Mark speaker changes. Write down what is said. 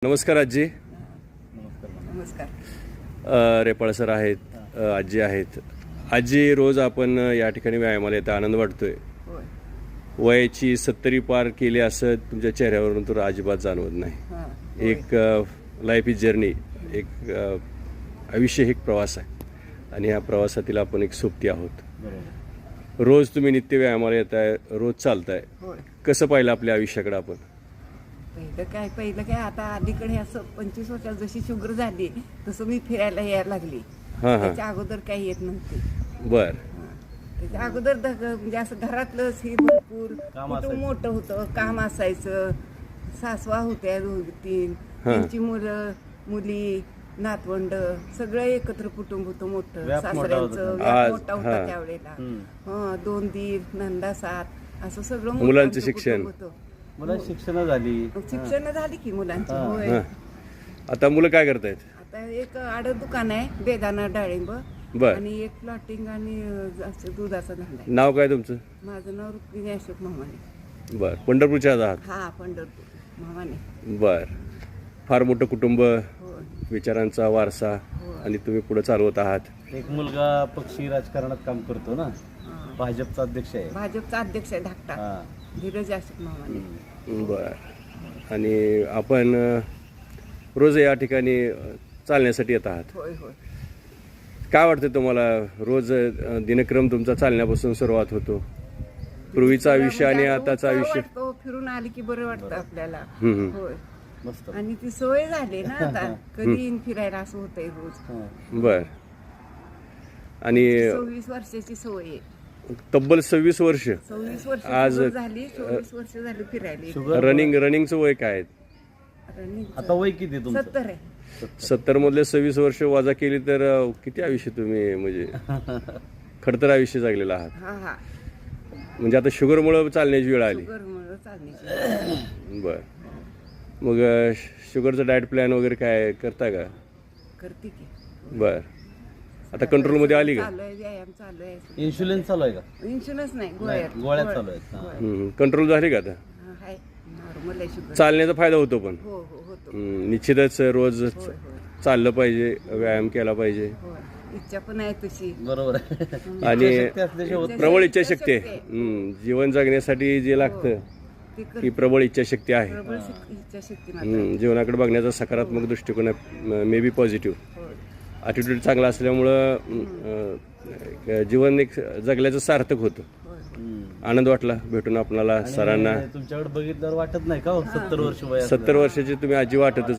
Speaker 1: नमस्कार आजी.
Speaker 2: नमस्कार.
Speaker 1: रेपाळ सर आहेत, आजी आहेत. आजी, रोज आपण या ठिकाणी व्यायामाला येता, आनंद वाटतोय.
Speaker 2: होय.
Speaker 1: वयाची 70 पार केली असं तुमच्या चेहऱ्यावरून तर अजिबात जाणवत नाही.
Speaker 2: हां.
Speaker 1: एक लाईफ इज जर्नी, एक आयुष्य हे एक प्रवास आहे आणि ह्या प्रवासातील आपण एक सोबती आहोत. रोज तुम्ही नित्य व्यायामाला येताय, रोज चालताय.
Speaker 2: होय.
Speaker 1: कसं पाहिलं आपल्या आयुष्याकडे आपण?
Speaker 2: पहिलं काय आता अलीकडे असं 25 वर्षात जशी शुगर झाली तसं मी फिरायला यायला लागली.
Speaker 1: हां हां.
Speaker 2: त्याच्या अगोदर काही येत नव्हते.
Speaker 1: बर.
Speaker 2: त्याच्या अगोदर म्हणजे असं घरातलंच हे भरपूर कुटुंब मोठं होतं, काम असायचं, सासवा होत्या 2-3, त्यांची मुलं मुली नातवंड सगळं एकत्र कुटुंब होतं मोठं. सासऱ्यांचं व्याप मोठा होता त्यावेळेला. 2 दीर, नंदा 7 असं सगळं
Speaker 1: मुलांचं शिक्षण
Speaker 2: होतं.
Speaker 3: मुलं शिक्षण झाली
Speaker 2: की मुलांची. होय.
Speaker 1: आता मुलं काय करतायत?
Speaker 2: आता एक आडं दुकान आहे, बेदाना डाळिंब,
Speaker 1: बर.
Speaker 2: आणि एक प्लॉटिंग आणि असं दुधाचा धंदा आहे.
Speaker 1: नाव काय तुमचं?
Speaker 2: माझं नाव रुक्मिणी अशोक मामाने.
Speaker 1: बर. पंढरपूरच्या आहात?
Speaker 2: हा, पंढरपूर मामाने.
Speaker 1: बर. फार मोठं कुटुंब,
Speaker 2: होय.
Speaker 1: विचारांचा वारसा, आणि तुम्ही पुढे चालवत आहात.
Speaker 3: एक मुलगा पक्षी राजकारणात काम करतो ना, भाजपचा अध्यक्ष आहे.
Speaker 2: भाजपचा अध्यक्ष आहे धाकटा,
Speaker 3: हा.
Speaker 2: धीरज अशोक मामाने.
Speaker 1: बर. आणि आपण रोज या ठिकाणी चालण्यासाठी येत आहात.
Speaker 2: होय होय.
Speaker 1: काय वाटतं तुम्हाला? रोज दिनक्रम तुमचा चालण्यापासून सुरुवात होतो. पूर्वीचं आयुष्य आणि आताचं आयुष्य.
Speaker 2: फिरून आली की बरं वाटतं आपल्याला.
Speaker 1: हम्म.
Speaker 2: होय.
Speaker 3: मस्त.
Speaker 2: आणि ती सवय झाली ना आता. कधी येईन फिरायला असं होतंय रोज.
Speaker 1: बर. आणि
Speaker 2: 26 वर्षाची सवय आहे.
Speaker 1: तब्बल 26 वर्ष.
Speaker 2: 26 वर्ष
Speaker 1: आज
Speaker 2: झाली, 26 वर्ष झाली फिरायला.
Speaker 1: रनिंगचं वय काय आहे?
Speaker 3: आता वय किती आहे तुमचं?
Speaker 2: 70 आहे.
Speaker 1: 70 मधले 26 वर्ष वजा केली तर किती आयुष्य तुम्ही म्हणजे खडतर आयुष्य जगलेलं आहात.
Speaker 2: हा हा.
Speaker 1: म्हणजे आता शुगरमुळे चालण्याची वेळ आली.
Speaker 2: शुगरमुळं चालण्याची.
Speaker 1: बर. मग शुगरचं डाएट प्लॅन वगैरे काय करता का?
Speaker 2: करते की.
Speaker 1: बर. आता कंट्रोलमध्ये आली का?
Speaker 2: चालू आहे, व्यायाम चालू आहे.
Speaker 3: इन्शुलन्स चालू आहे का?
Speaker 2: इन्शुरन्स नाही,
Speaker 3: गोळ्या चालू आहेत. हा.
Speaker 1: कंट्रोल झाली का आता?
Speaker 2: आहे नॉर्मल आहे शुगर.
Speaker 1: चालण्याचा फायदा होतो पण.
Speaker 2: हो हो होतो.
Speaker 1: निश्चितच रोज
Speaker 2: होय होय
Speaker 1: चाललं पाहिजे, व्यायाम केला पाहिजे.
Speaker 2: होय. इच्छा पण आहे तशी.
Speaker 3: बरोबर आहे.
Speaker 1: आणि
Speaker 3: इच्छाशक्ती असल्याशिवाय होत
Speaker 1: प्रबळ इच्छाशक्ती आहे. जीवन जगण्यासाठी जे लागतं
Speaker 2: ते कर.
Speaker 1: ती प्रबळ इच्छाशक्ती आहे.
Speaker 2: प्रबळ इच्छाशक्ती मात्र.
Speaker 1: जीवनाकडे बघण्याचा सकारात्मक दृष्टिकोन आहे, मे बी पॉझिटिव्ह.
Speaker 2: होय.
Speaker 1: ॲटिट्यूड चांगला असल्यामुळं जीवन एक जगल्याचं सार्थक होतं.
Speaker 2: होय.
Speaker 1: आनंद वाटला भेटून आपल्याला, सरांना.
Speaker 3: तुमच्याकडे बघितल्यावर वाटत नाही का 70 वर्ष वय
Speaker 1: 70 वर्षाची तुम्ही आजी वाटतच